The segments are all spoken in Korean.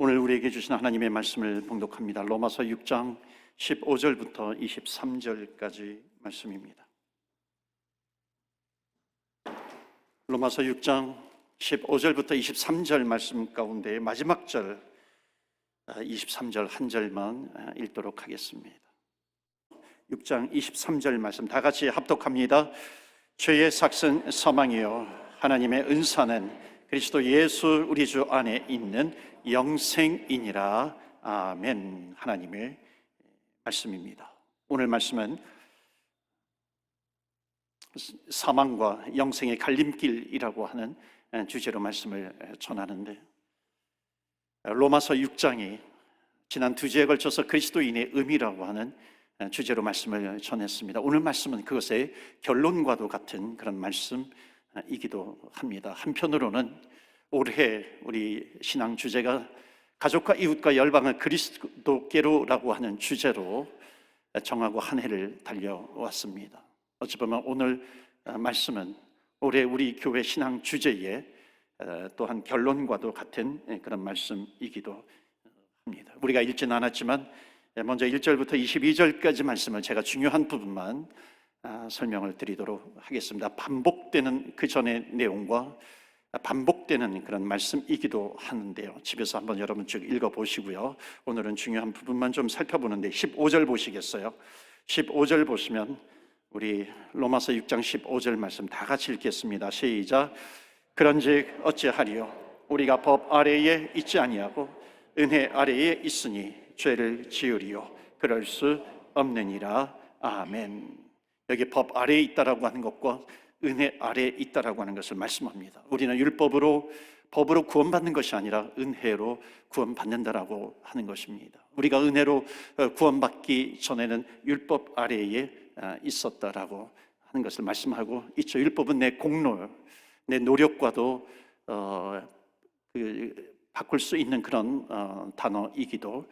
오늘 우리에게 주신 하나님의 말씀을 봉독합니다. 로마서 6장 15절부터 23절까지 말씀입니다. 로마서 6장 15절부터 23절 말씀 가운데 마지막 절 23절 한 절만 읽도록 하겠습니다. 6장 23절 말씀 다 같이 합독합니다. 죄의 삭은 사망이요 하나님의 은사는 그리스도 예수 우리 주 안에 있는 영생이니라. 아멘. 하나님의 말씀입니다. 오늘 말씀은 사망과 영생의 갈림길이라고 하는 주제로 말씀을 전하는데, 로마서 6장이 지난 두 주에 걸쳐서 그리스도인의 의미라고 하는 주제로 말씀을 전했습니다. 오늘 말씀은 그것의 결론과도 같은 그런 말씀이기도 합니다. 한편으로는 올해 우리 신앙 주제가 가족과 이웃과 열방을 그리스도께로라고 하는 주제로 정하고 한 해를 달려왔습니다. 어찌 보면 오늘 말씀은 올해 우리 교회 신앙 주제의 또한 결론과도 같은 그런 말씀이기도 합니다. 우리가 읽지는 않았지만 먼저 1절부터 22절까지 말씀을 제가 중요한 부분만 설명을 드리도록 하겠습니다. 반복되는 그 전의 내용과 반복되는 그런 말씀이기도 하는데요, 집에서 한번 여러분 쭉 읽어보시고요. 오늘은 중요한 부분만 좀 살펴보는데 15절 보시겠어요? 15절 보시면 우리 로마서 6장 15절 말씀 다 같이 읽겠습니다. 시작. 그런즉 어찌하리요? 우리가 법 아래에 있지 아니하고 은혜 아래에 있으니 죄를 지으리요? 그럴 수 없느니라. 아멘. 여기 법 아래에 있다라고 하는 것과 은혜 아래에 있다라고 하는 것을 말씀합니다. 우리는 율법으로 법으로 구원받는 것이 아니라 은혜로 구원받는다라고 하는 것입니다. 우리가 은혜로 구원받기 전에는 율법 아래에 있었다라고 하는 것을 말씀하고 있죠. 율법은 내 공로, 내 노력과도 바꿀 수 있는 그런 단어이기도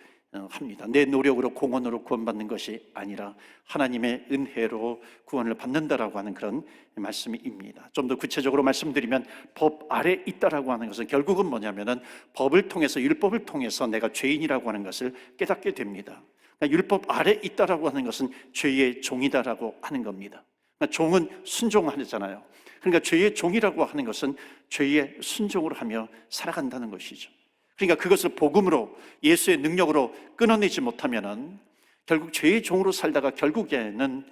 합니다. 내 노력으로 공헌으로 구원받는 것이 아니라 하나님의 은혜로 구원을 받는다라고 하는 그런 말씀입니다. 좀 더 구체적으로 말씀드리면 법 아래 있다라고 하는 것은 결국은 뭐냐면은 법을 통해서, 율법을 통해서 내가 죄인이라고 하는 것을 깨닫게 됩니다. 그러니까 율법 아래 있다라고 하는 것은 죄의 종이다라고 하는 겁니다. 그러니까 종은 순종하잖아요. 그러니까 죄의 종이라고 하는 것은 죄의 순종을 하며 살아간다는 것이죠. 그러니까 그것을 복음으로, 예수의 능력으로 끊어내지 못하면은 결국 죄의 종으로 살다가 결국에는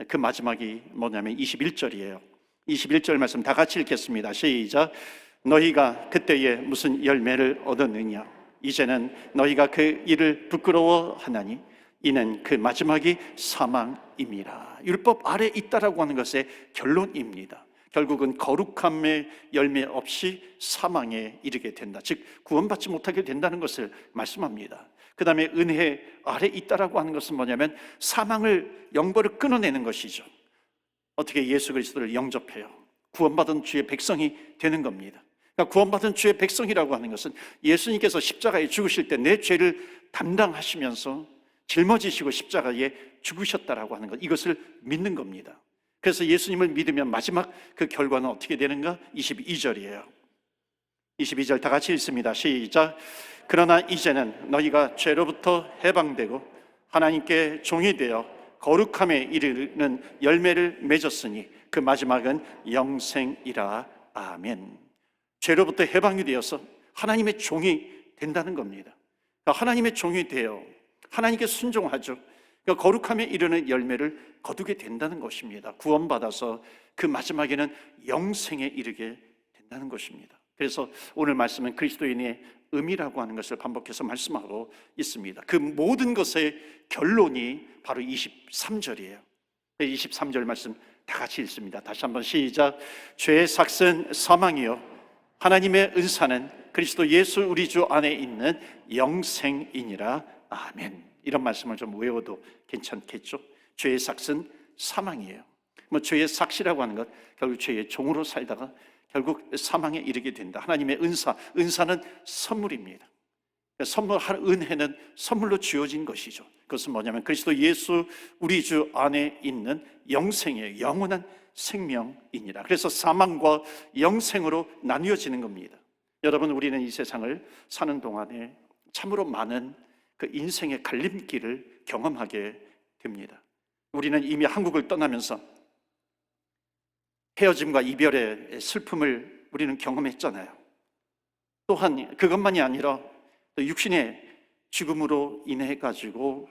그 마지막이 뭐냐면 21절이에요. 21절 말씀 다 같이 읽겠습니다. 시작. 너희가 그때에 무슨 열매를 얻었느냐? 이제는 너희가 그 일을 부끄러워하나니 이는 그 마지막이 사망임이라. 율법 아래 있다라고 하는 것의 결론입니다. 결국은 거룩함의 열매 없이 사망에 이르게 된다, 즉 구원받지 못하게 된다는 것을 말씀합니다. 그 다음에 은혜 아래 있다라고 하는 것은 뭐냐면 사망을, 영벌을 끊어내는 것이죠. 어떻게 예수 그리스도를 영접해요? 구원받은 주의 백성이 되는 겁니다. 그러니까 구원받은 주의 백성이라고 하는 것은 예수님께서 십자가에 죽으실 때 내 죄를 담당하시면서 짊어지시고 십자가에 죽으셨다라고 하는 것, 이것을 믿는 겁니다. 그래서 예수님을 믿으면 마지막 그 결과는 어떻게 되는가? 22절이에요. 22절 다 같이 읽습니다. 시작. 그러나 이제는 너희가 죄로부터 해방되고 하나님께 종이 되어 거룩함에 이르는 열매를 맺었으니 그 마지막은 영생이라. 아멘. 죄로부터 해방이 되어서 하나님의 종이 된다는 겁니다. 하나님의 종이 되어 하나님께 순종하죠. 그러니까 거룩함에 이르는 열매를 거두게 된다는 것입니다. 구원받아서 그 마지막에는 영생에 이르게 된다는 것입니다. 그래서 오늘 말씀은 그리스도인의 의미라고 하는 것을 반복해서 말씀하고 있습니다. 그 모든 것의 결론이 바로 23절이에요 23절 말씀 다 같이 읽습니다. 다시 한번 시작. 죄의 삭은 사망이요 하나님의 은사는 그리스도 예수 우리 주 안에 있는 영생이니라. 아멘. 이런 말씀을 좀 외워도 괜찮겠죠? 죄의 삭은 사망이에요. 죄의 삭이라고 하는 것, 결국 죄의 종으로 살다가 결국 사망에 이르게 된다. 하나님의 은사는 선물입니다. 은혜는 선물로 주어진 것이죠. 그것은 뭐냐면 그리스도 예수 우리 주 안에 있는 영생의 영원한 생명이니라. 그래서 사망과 영생으로 나뉘어지는 겁니다. 여러분, 우리는 이 세상을 사는 동안에 참으로 많은 그 인생의 갈림길을 경험하게 됩니다. 우리는 이미 한국을 떠나면서 헤어짐과 이별의 슬픔을 우리는 경험했잖아요. 또한 그것만이 아니라 육신의 죽음으로 인해 가지고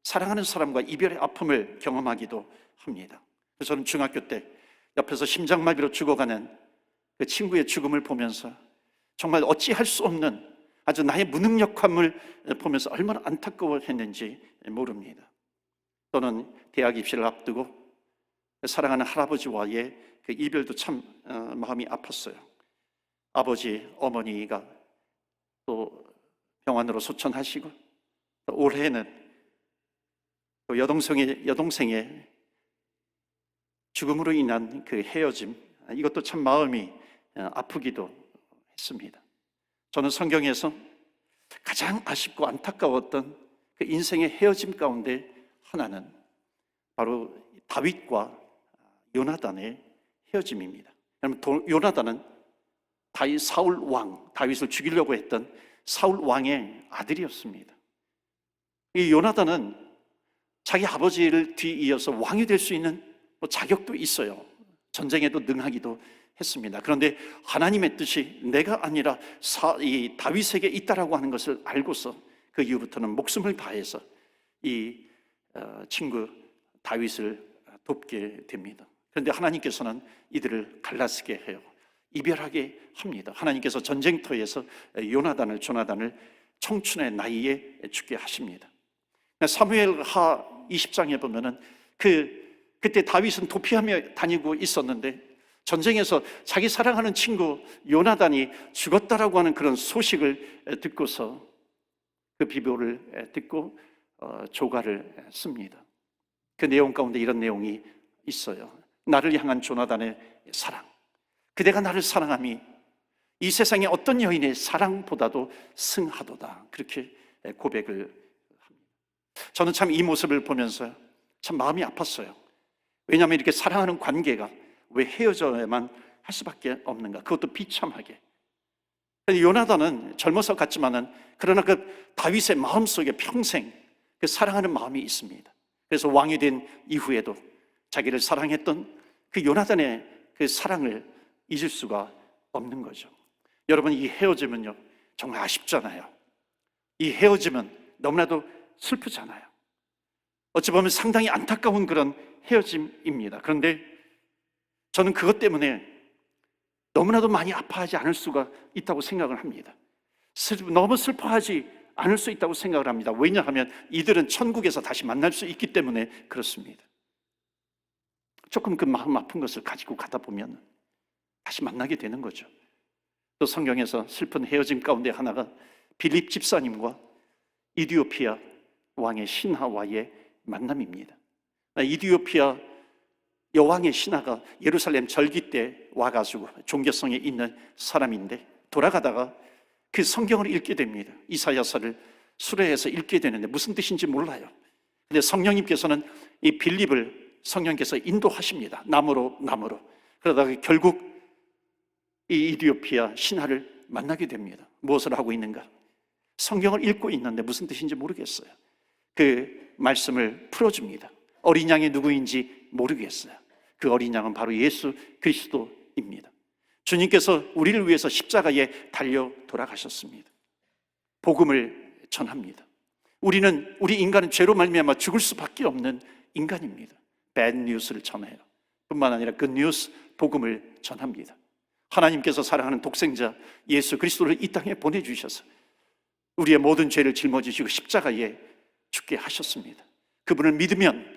사랑하는 사람과 이별의 아픔을 경험하기도 합니다. 그래서 저는 중학교 때 옆에서 심장마비로 죽어가는 그 친구의 죽음을 보면서 정말 어찌할 수 없는 아주 나의 무능력함을 보면서 얼마나 안타까워했는지 모릅니다. 또는 대학 입시를 앞두고 사랑하는 할아버지와의 그 이별도 참 마음이 아팠어요. 아버지, 어머니가 또 병원으로 소천하시고 또 올해는 또 여동생의 죽음으로 인한 그 헤어짐, 이것도 참 마음이 아프기도 했습니다. 저는 성경에서 가장 아쉽고 안타까웠던 그 인생의 헤어짐 가운데 하나는 바로 다윗과 요나단의 헤어짐입니다. 여러분, 요나단은 사울 왕, 다윗을 죽이려고 했던 사울 왕의 아들이었습니다. 이 요나단은 자기 아버지를 뒤이어서 왕이 될 수 있는 자격도 있어요. 전쟁에도 능하기도 했습니다. 그런데 하나님의 뜻이 내가 아니라 이 다윗에게 있다라고 하는 것을 알고서 그 이후부터는 목숨을 다해서 이 친구 다윗을 돕게 됩니다. 그런데 하나님께서는 이들을 갈라쓰게 해요. 이별하게 합니다. 하나님께서 전쟁터에서 조나단을 청춘의 나이에 죽게 하십니다. 사무엘하 20장에 보면은 그때 다윗은 도피하며 다니고 있었는데 전쟁에서 자기 사랑하는 친구 요나단이 죽었다라고 하는 그런 소식을 듣고서 그 비보를 듣고 조가를 씁니다. 그 내용 가운데 이런 내용이 있어요. 나를 향한 조나단의 사랑, 그대가 나를 사랑함이 이 세상의 어떤 여인의 사랑보다도 승하도다. 그렇게 고백을 합니다. 저는 참 이 모습을 보면서 참 마음이 아팠어요. 왜냐하면 이렇게 사랑하는 관계가 왜 헤어져야만 할 수밖에 없는가? 그것도 비참하게. 요나단은 젊어서 같지만은 그러나 그 다윗의 마음속에 평생 그 사랑하는 마음이 있습니다. 그래서 왕이 된 이후에도 자기를 사랑했던 그 요나단의 그 사랑을 잊을 수가 없는 거죠. 여러분, 이 헤어짐은요 정말 아쉽잖아요. 이 헤어짐은 너무나도 슬프잖아요. 어찌 보면 상당히 안타까운 그런 헤어짐입니다. 그런데 저는 그것 때문에 너무나도 많이 아파하지 않을 수가 있다고 생각을 합니다. 너무 슬퍼하지 않을 수 있다고 생각을 합니다. 왜냐하면 이들은 천국에서 다시 만날 수 있기 때문에 그렇습니다. 조금 그 마음 아픈 것을 가지고 가다 보면 다시 만나게 되는 거죠. 또 성경에서 슬픈 헤어짐 가운데 하나가 빌립 집사님과 이디오피아 왕의 신하와의 만남입니다. 이디오피아 여왕의 신하가 예루살렘 절기 때 와가지고 종교성에 있는 사람인데 돌아가다가 그 성경을 읽게 됩니다. 이사야서를 수레해서 읽게 되는데 무슨 뜻인지 몰라요. 근데 성령님께서는 이 빌립을 성령께서 인도하십니다. 나무로. 그러다가 결국 이 이디오피아 신하를 만나게 됩니다. 무엇을 하고 있는가? 성경을 읽고 있는데 무슨 뜻인지 모르겠어요. 그 말씀을 풀어줍니다. 어린 양이 누구인지 모르겠어요. 그 어린 양은 바로 예수 그리스도입니다. 주님께서 우리를 위해서 십자가에 달려 돌아가셨습니다. 복음을 전합니다. 우리 인간은 죄로 말미암아 죽을 수밖에 없는 인간입니다. bad news를 전해요. 뿐만 아니라 good news, 복음을 전합니다. 하나님께서 사랑하는 독생자 예수 그리스도를 이 땅에 보내주셔서 우리의 모든 죄를 짊어지시고 십자가에 죽게 하셨습니다. 그분을 믿으면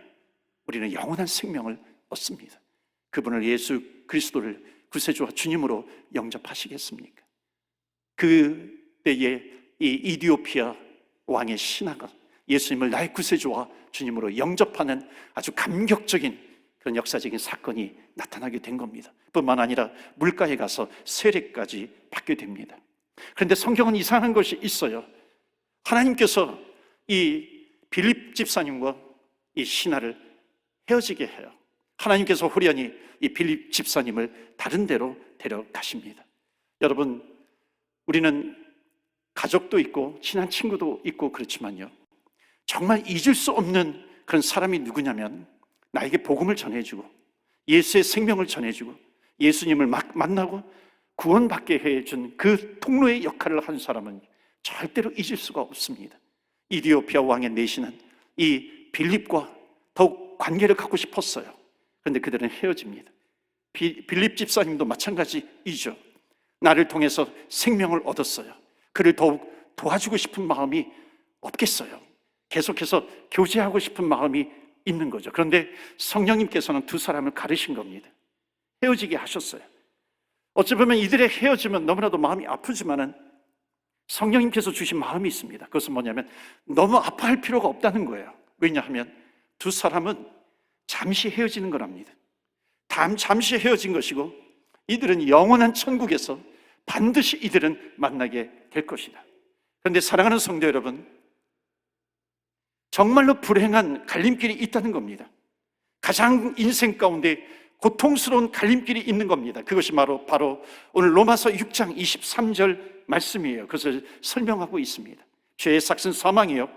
우리는 영원한 생명을 얻습니다. 그분을 예수 그리스도를 구세주와 주님으로 영접하시겠습니까? 그때에 이 이디오피아 왕의 신하가 예수님을 나의 구세주와 주님으로 영접하는 아주 감격적인 그런 역사적인 사건이 나타나게 된 겁니다. 뿐만 아니라 물가에 가서 세례까지 받게 됩니다. 그런데 성경은 이상한 것이 있어요. 하나님께서 이 빌립 집사님과 이 신하를 헤어지게 해요. 하나님께서 호련히 이 빌립 집사님을 다른 데로 데려가십니다. 여러분, 우리는 가족도 있고 친한 친구도 있고 그렇지만요, 정말 잊을 수 없는 그런 사람이 누구냐면 나에게 복음을 전해주고 예수의 생명을 전해주고 예수님을 만나고 구원받게 해준 그 통로의 역할을 한 사람은 절대로 잊을 수가 없습니다. 이디오피아 왕의 내신은 이 빌립과 더욱 관계를 갖고 싶었어요. 그런데 그들은 헤어집니다. 빌립 집사님도 마찬가지이죠. 나를 통해서 생명을 얻었어요. 그를 더욱 도와주고 싶은 마음이 없겠어요. 계속해서 교제하고 싶은 마음이 있는 거죠. 그런데 성령님께서는 두 사람을 가르신 겁니다. 헤어지게 하셨어요. 어찌 보면 이들의 헤어짐은 너무나도 마음이 아프지만은 성령님께서 주신 마음이 있습니다. 그것은 뭐냐면 너무 아파할 필요가 없다는 거예요. 왜냐하면 두 사람은 잠시 헤어지는 거랍니다. 잠시 헤어진 것이고 이들은 영원한 천국에서 반드시 이들은 만나게 될 것이다. 그런데 사랑하는 성도 여러분, 정말로 불행한 갈림길이 있다는 겁니다. 가장 인생 가운데 고통스러운 갈림길이 있는 겁니다. 그것이 바로 오늘 로마서 6장 23절 말씀이에요. 그것을 설명하고 있습니다. 죄의 삭은 사망이요,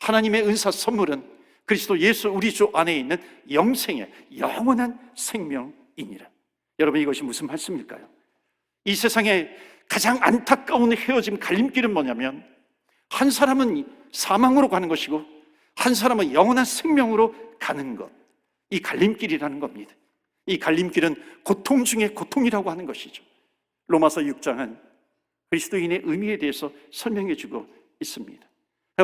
하나님의 은사 선물은 그리스도 예수 우리 주 안에 있는 영생의 영원한 생명이니라. 여러분, 이것이 무슨 말씀일까요? 이 세상에 가장 안타까운 헤어짐 갈림길은 뭐냐면 한 사람은 사망으로 가는 것이고 한 사람은 영원한 생명으로 가는 것, 이 갈림길이라는 겁니다. 이 갈림길은 고통 중에 고통이라고 하는 것이죠. 로마서 6장은 그리스도인의 의미에 대해서 설명해 주고 있습니다.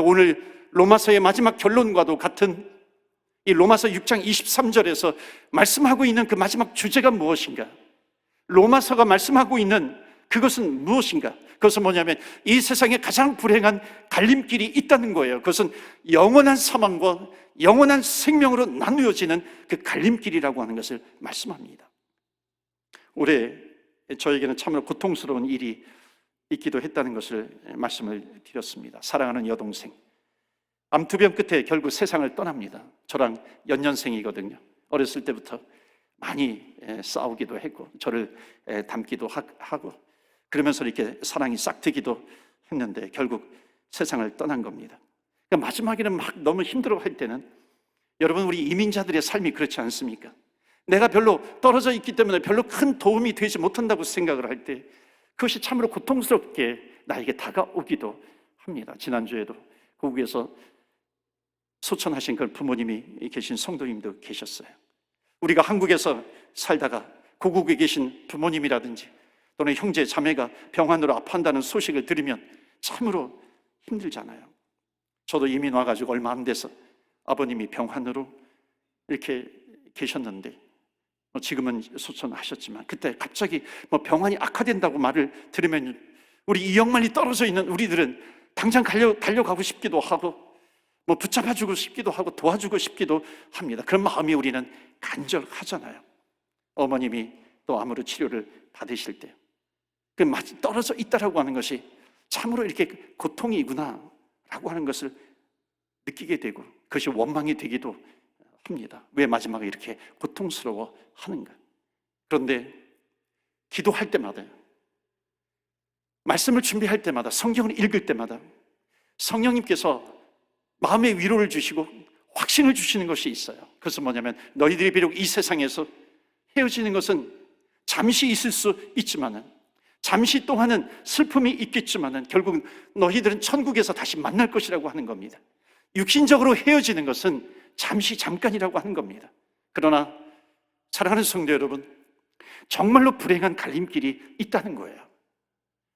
오늘 로마서의 마지막 결론과도 같은 이 로마서 6장 23절에서 말씀하고 있는 그 마지막 주제가 무엇인가? 로마서가 말씀하고 있는 그것은 무엇인가? 그것은 뭐냐면 이 세상에 가장 불행한 갈림길이 있다는 거예요. 그것은 영원한 사망과 영원한 생명으로 나누어지는 그 갈림길이라고 하는 것을 말씀합니다. 올해 저에게는 참으로 고통스러운 일이 있기도 했다는 것을 말씀을 드렸습니다. 사랑하는 여동생, 암투병 끝에 결국 세상을 떠납니다. 저랑 연년생이거든요. 어렸을 때부터 많이 싸우기도 했고 저를 닮기도 하고 그러면서 이렇게 사랑이 싹트기도 했는데 결국 세상을 떠난 겁니다. 그러니까 마지막에는 막 너무 힘들어할 때는, 여러분, 우리 이민자들의 삶이 그렇지 않습니까? 내가 별로 떨어져 있기 때문에 별로 큰 도움이 되지 못한다고 생각을 할 때 그것이 참으로 고통스럽게 나에게 다가오기도 합니다. 지난주에도 고국에서 소천하신 그 부모님이 계신 성도님도 계셨어요. 우리가 한국에서 살다가 고국에 계신 부모님이라든지 또는 형제 자매가 병환으로 아파한다는 소식을 들으면 참으로 힘들잖아요. 저도 이민 와가지고 얼마 안 돼서 아버님이 병환으로 이렇게 계셨는데 지금은 소천하셨지만 그때 갑자기 병환이 악화된다고 말을 들으면 우리 이역만리 떨어져 있는 우리들은 당장 달려가고 싶기도 하고 붙잡아주고 싶기도 하고 도와주고 싶기도 합니다. 그런 마음이 우리는 간절하잖아요. 어머님이 또 암으로 치료를 받으실 때 그 떨어져 있다라고 하는 것이 참으로 이렇게 고통이구나 라고 하는 것을 느끼게 되고 그것이 원망이 되기도 합니다. 왜 마지막에 이렇게 고통스러워 하는가? 그런데 기도할 때마다, 말씀을 준비할 때마다, 성경을 읽을 때마다 성령님께서 마음의 위로를 주시고 확신을 주시는 것이 있어요. 그것은 뭐냐면 너희들이 비록 이 세상에서 헤어지는 것은 잠시 있을 수 있지만은, 잠시 동안은 슬픔이 있겠지만은 결국 너희들은 천국에서 다시 만날 것이라고 하는 겁니다. 육신적으로 헤어지는 것은 잠깐이라고 하는 겁니다. 그러나 사랑하는 성도 여러분, 정말로 불행한 갈림길이 있다는 거예요.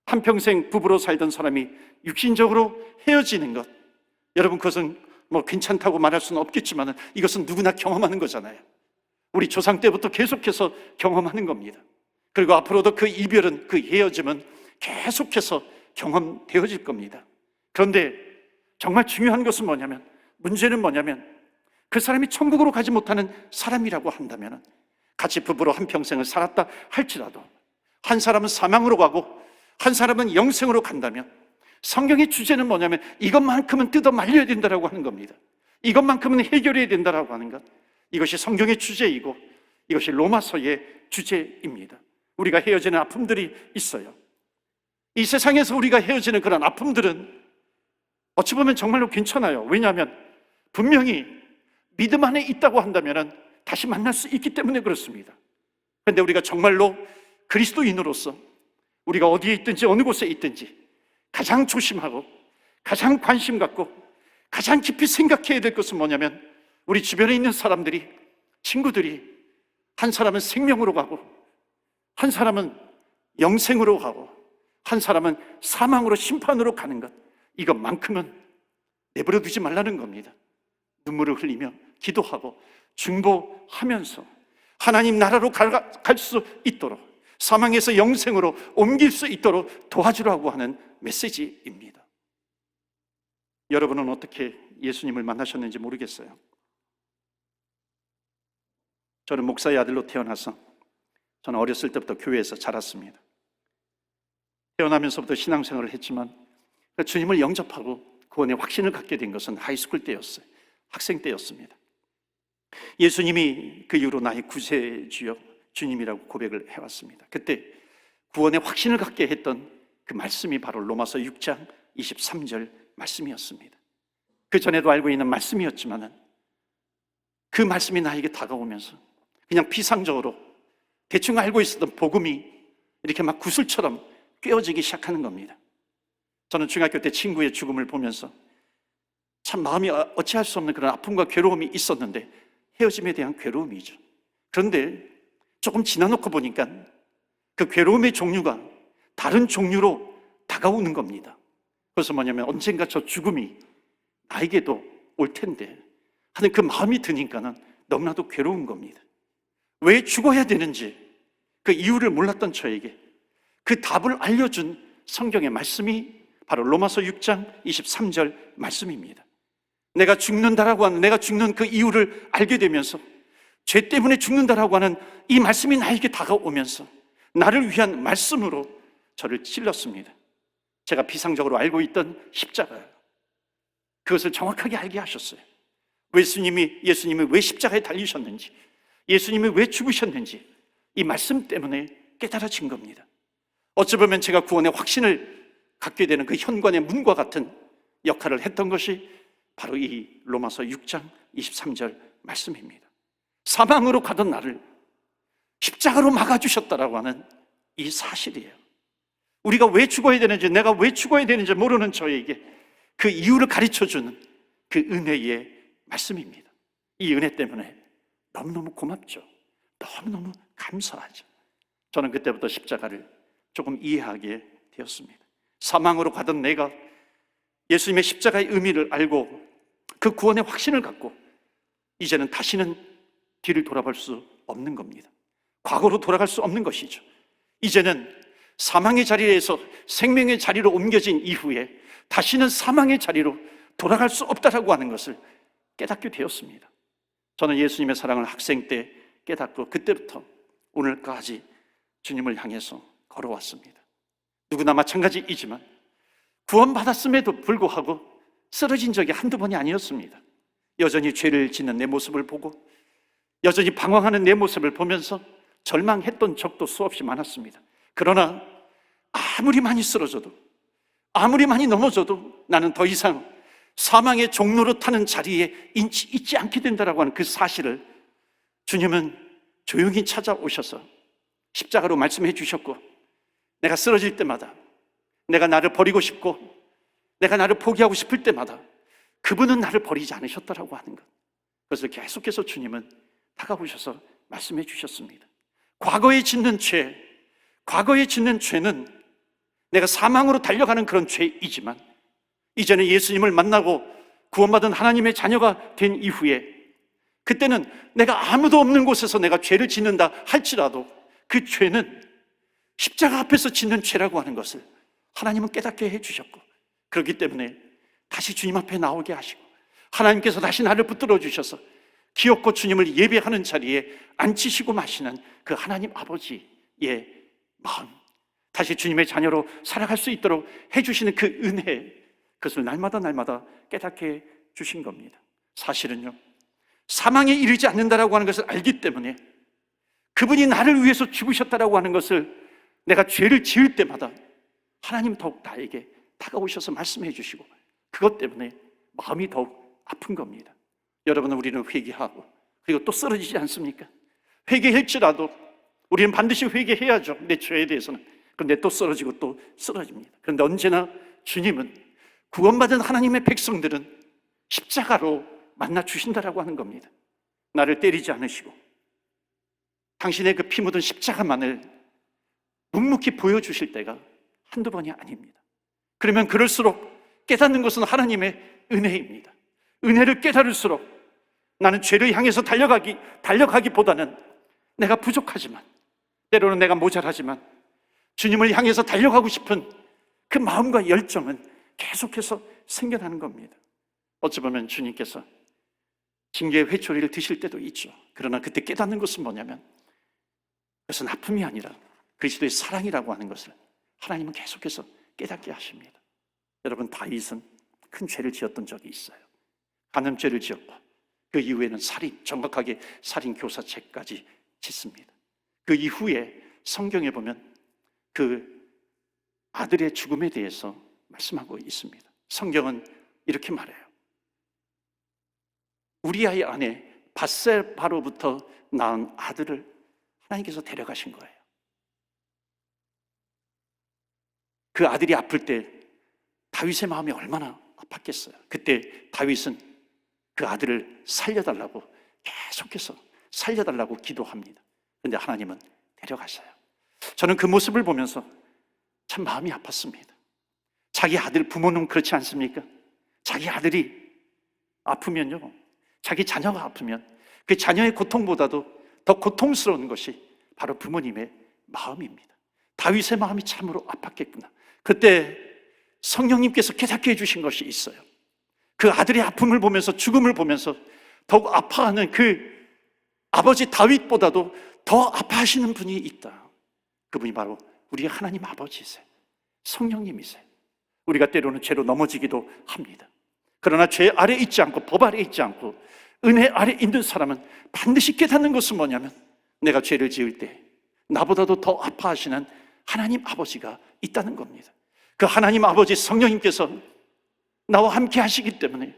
한평생 부부로 살던 사람이 육신적으로 헤어지는 것, 여러분, 그것은 괜찮다고 말할 수는 없겠지만 이것은 누구나 경험하는 거잖아요. 우리 조상 때부터 계속해서 경험하는 겁니다. 그리고 앞으로도 그 이별은, 그 헤어짐은 계속해서 경험되어질 겁니다. 그런데 정말 중요한 것은 뭐냐면, 문제는 뭐냐면 그 사람이 천국으로 가지 못하는 사람이라고 한다면, 같이 부부로 한평생을 살았다 할지라도 한 사람은 사망으로 가고 한 사람은 영생으로 간다면 성경의 주제는 뭐냐면 이것만큼은 뜯어 말려야 된다라고 하는 겁니다. 이것만큼은 해결해야 된다라고 하는 것, 이것이 성경의 주제이고 이것이 로마서의 주제입니다. 우리가 헤어지는 아픔들이 있어요. 이 세상에서 우리가 헤어지는 그런 아픔들은 어찌 보면 정말로 괜찮아요. 왜냐하면 분명히 믿음 안에 있다고 한다면 다시 만날 수 있기 때문에 그렇습니다. 그런데 우리가 정말로 그리스도인으로서 우리가 어디에 있든지 어느 곳에 있든지 가장 조심하고 가장 관심 갖고 가장 깊이 생각해야 될 것은 뭐냐면, 우리 주변에 있는 사람들이, 친구들이 한 사람은 생명으로 가고 한 사람은 영생으로 가고 한 사람은 사망으로, 심판으로 가는 것, 이것만큼은 내버려 두지 말라는 겁니다. 눈물을 흘리며 기도하고 중보하면서 하나님 나라로 갈 수 있도록, 사망에서 영생으로 옮길 수 있도록 도와주라고 하는 메시지입니다. 여러분은 어떻게 예수님을 만나셨는지 모르겠어요. 저는 목사의 아들로 태어나서 저는 어렸을 때부터 교회에서 자랐습니다. 태어나면서부터 신앙생활을 했지만 주님을 영접하고 구원의 확신을 갖게 된 것은 하이스쿨 때였어요. 학생 때였습니다. 예수님이 그 이후로 나의 구세주여 주님이라고 고백을 해왔습니다. 그때 구원의 확신을 갖게 했던 그 말씀이 바로 로마서 6장 23절 말씀이었습니다. 그 전에도 알고 있는 말씀이었지만 그 말씀이 나에게 다가오면서 그냥 피상적으로 대충 알고 있었던 복음이 이렇게 막 구슬처럼 꿰어지기 시작하는 겁니다. 저는 중학교 때 친구의 죽음을 보면서 참 마음이 어찌할 수 없는 그런 아픔과 괴로움이 있었는데, 헤어짐에 대한 괴로움이죠. 그런데 조금 지나놓고 보니까 그 괴로움의 종류가 다른 종류로 다가오는 겁니다. 그래서 뭐냐면, 언젠가 저 죽음이 나에게도 올 텐데 하는 그 마음이 드니까는 너무나도 괴로운 겁니다. 왜 죽어야 되는지 그 이유를 몰랐던 저에게 그 답을 알려준 성경의 말씀이 바로 로마서 6장 23절 말씀입니다. 내가 죽는다라고 하는, 내가 죽는 그 이유를 알게 되면서 죄 때문에 죽는다라고 하는 이 말씀이 나에게 다가오면서 나를 위한 말씀으로 저를 찔렀습니다. 제가 비상적으로 알고 있던 십자가예요. 그것을 정확하게 알게 하셨어요. 예수님이 왜 십자가에 달리셨는지, 예수님이 왜 죽으셨는지 이 말씀 때문에 깨달아진 겁니다. 어찌 보면 제가 구원의 확신을 갖게 되는 그 현관의 문과 같은 역할을 했던 것이 바로 이 로마서 6장 23절 말씀입니다. 사망으로 가던 나를 십자가로 막아주셨다라고 하는 이 사실이에요. 우리가 왜 죽어야 되는지, 내가 왜 죽어야 되는지 모르는 저에게 그 이유를 가르쳐주는 그 은혜의 말씀입니다. 이 은혜 때문에 너무너무 고맙죠. 너무너무 감사하죠. 저는 그때부터 십자가를 조금 이해하게 되었습니다. 사망으로 가던 내가 예수님의 십자가의 의미를 알고 그 구원의 확신을 갖고 이제는 다시는 뒤를 돌아볼 수 없는 겁니다. 과거로 돌아갈 수 없는 것이죠. 이제는 사망의 자리에서 생명의 자리로 옮겨진 이후에 다시는 사망의 자리로 돌아갈 수 없다라고 하는 것을 깨닫게 되었습니다. 저는 예수님의 사랑을 학생 때 깨닫고 그때부터 오늘까지 주님을 향해서 걸어왔습니다. 누구나 마찬가지이지만 구원받았음에도 불구하고 쓰러진 적이 한두 번이 아니었습니다. 여전히 죄를 짓는 내 모습을 보고 여전히 방황하는 내 모습을 보면서 절망했던 적도 수없이 많았습니다. 그러나 아무리 많이 쓰러져도, 아무리 많이 넘어져도 나는 더 이상 사망의 종로로 타는 자리에 있지 않게 된다라고 하는 그 사실을 주님은 조용히 찾아오셔서 십자가로 말씀해 주셨고, 내가 쓰러질 때마다, 내가 나를 버리고 싶고 내가 나를 포기하고 싶을 때마다 그분은 나를 버리지 않으셨다라고 하는 것, 그것을 계속해서 주님은 다가오셔서 말씀해 주셨습니다. 과거에 짓는 죄는 내가 사망으로 달려가는 그런 죄이지만 이제는 예수님을 만나고 구원받은 하나님의 자녀가 된 이후에, 그때는 내가 아무도 없는 곳에서 내가 죄를 짓는다 할지라도 그 죄는 십자가 앞에서 짓는 죄라고 하는 것을 하나님은 깨닫게 해주셨고, 그렇기 때문에 다시 주님 앞에 나오게 하시고 하나님께서 다시 나를 붙들어 주셔서 기어코 주님을 예배하는 자리에 앉히시고 마시는 그 하나님 아버지의 마음, 다시 주님의 자녀로 살아갈 수 있도록 해주시는 그 은혜, 그것을 날마다 깨닫게 주신 겁니다. 사실은요, 사망에 이르지 않는다라고 하는 것을 알기 때문에 그분이 나를 위해서 죽으셨다라고 하는 것을 내가 죄를 지을 때마다 하나님 더욱 나에게 다가오셔서 말씀해 주시고 그것 때문에 마음이 더욱 아픈 겁니다. 여러분, 우리는 회개하고 그리고 또 쓰러지지 않습니까? 회개할지라도 우리는 반드시 회개해야죠. 내 죄에 대해서는. 그런데 또 쓰러지고 또 쓰러집니다. 그런데 언제나 주님은 구원받은 하나님의 백성들은 십자가로 만나 주신다라고 하는 겁니다. 나를 때리지 않으시고 당신의 그 피 묻은 십자가만을 묵묵히 보여주실 때가 한두 번이 아닙니다. 그러면 그럴수록 깨닫는 것은 하나님의 은혜입니다. 은혜를 깨달을수록 나는 죄를 향해서 달려가기보다는 내가 부족하지만, 때로는 내가 모자라지만 주님을 향해서 달려가고 싶은 그 마음과 열정은 계속해서 생겨나는 겁니다. 어찌 보면 주님께서 징계의 회초리를 드실 때도 있죠. 그러나 그때 깨닫는 것은 뭐냐면 그것은 아픔이 아니라 그리스도의 사랑이라고 하는 것을 하나님은 계속해서 깨닫게 하십니다. 여러분, 다윗은 큰 죄를 지었던 적이 있어요. 간음죄를 지었고 그 이후에는 정확하게 살인 교사죄까지 짓습니다. 그 이후에 성경에 보면 그 아들의 죽음에 대해서 말씀하고 있습니다. 성경은 이렇게 말해요. 우리아의 아내 밧세바로부터 낳은 아들을 하나님께서 데려가신 거예요. 그 아들이 아플 때 다윗의 마음이 얼마나 아팠겠어요. 그때 다윗은 그 아들을 살려달라고 계속해서 살려달라고 기도합니다. 그런데 하나님은 데려가셔요. 저는 그 모습을 보면서 참 마음이 아팠습니다. 자기 아들, 부모는 그렇지 않습니까? 자기 아들이 아프면요, 자기 자녀가 아프면 그 자녀의 고통보다도 더 고통스러운 것이 바로 부모님의 마음입니다. 다윗의 마음이 참으로 아팠겠구나. 그때 성령님께서 깨닫게 해주신 것이 있어요. 그 아들의 아픔을 보면서, 죽음을 보면서 더욱 아파하는 그 아버지 다윗보다도 더 아파하시는 분이 있다. 그분이 바로 우리의 하나님 아버지이세요. 성령님이세요. 우리가 때로는 죄로 넘어지기도 합니다. 그러나 죄 아래 있지 않고 법 아래 있지 않고 은혜 아래 있는 사람은 반드시 깨닫는 것은 뭐냐면 내가 죄를 지을 때 나보다도 더 아파하시는 하나님 아버지가 있다는 겁니다. 그 하나님 아버지 성령님께서 나와 함께 하시기 때문에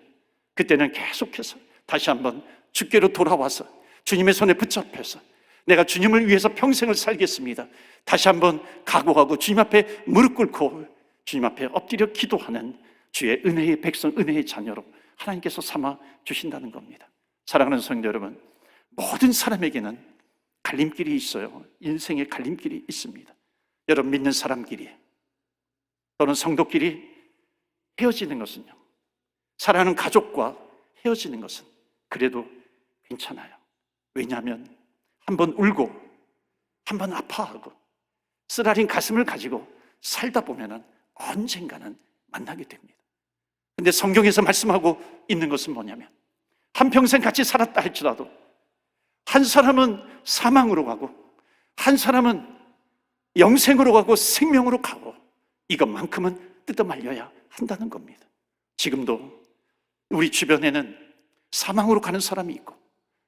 그때는 계속해서 다시 한번 주께로 돌아와서 주님의 손에 붙잡혀서 내가 주님을 위해서 평생을 살겠습니다. 다시 한번 각오하고 주님 앞에 무릎 꿇고 주님 앞에 엎드려 기도하는 주의 은혜의 백성, 은혜의 자녀로 하나님께서 삼아 주신다는 겁니다. 사랑하는 성도 여러분, 모든 사람에게는 갈림길이 있어요. 인생의 갈림길이 있습니다. 여러분, 믿는 사람끼리 또는 성도끼리 헤어지는 것은요, 사랑하는 가족과 헤어지는 것은 그래도 괜찮아요. 왜냐하면 한번 울고 한번 아파하고 쓰라린 가슴을 가지고 살다 보면은 언젠가는 만나게 됩니다. 근데 성경에서 말씀하고 있는 것은 뭐냐면 한평생 같이 살았다 할지라도 한 사람은 사망으로 가고 한 사람은 영생으로 가고 생명으로 가고 이것만큼은 뜯어 말려야 한다는 겁니다. 지금도 우리 주변에는 사망으로 가는 사람이 있고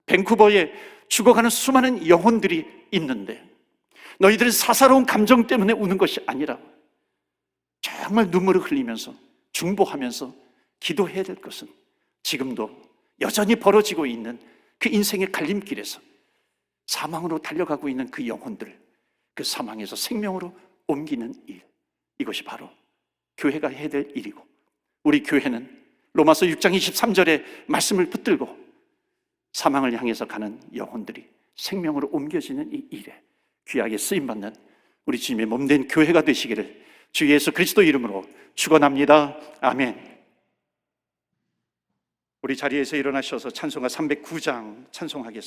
밴쿠버에 죽어가는 수많은 영혼들이 있는데 너희들은 사사로운 감정 때문에 우는 것이 아니라 정말 눈물을 흘리면서 중보하면서 기도해야 될 것은 지금도 여전히 벌어지고 있는 그 인생의 갈림길에서 사망으로 달려가고 있는 그 영혼들, 그 사망에서 생명으로 옮기는 일, 이것이 바로 교회가 해야 될 일이고 우리 교회는 로마서 6장 23절의 말씀을 붙들고 사망을 향해서 가는 영혼들이 생명으로 옮겨지는 이 일에 귀하게 쓰임받는 우리 주님의 몸된 교회가 되시기를 주 예수 그리스도 이름으로 축원합니다. 아멘. 우리 자리에서 일어나셔서 찬송가 309장 찬송하겠습니다.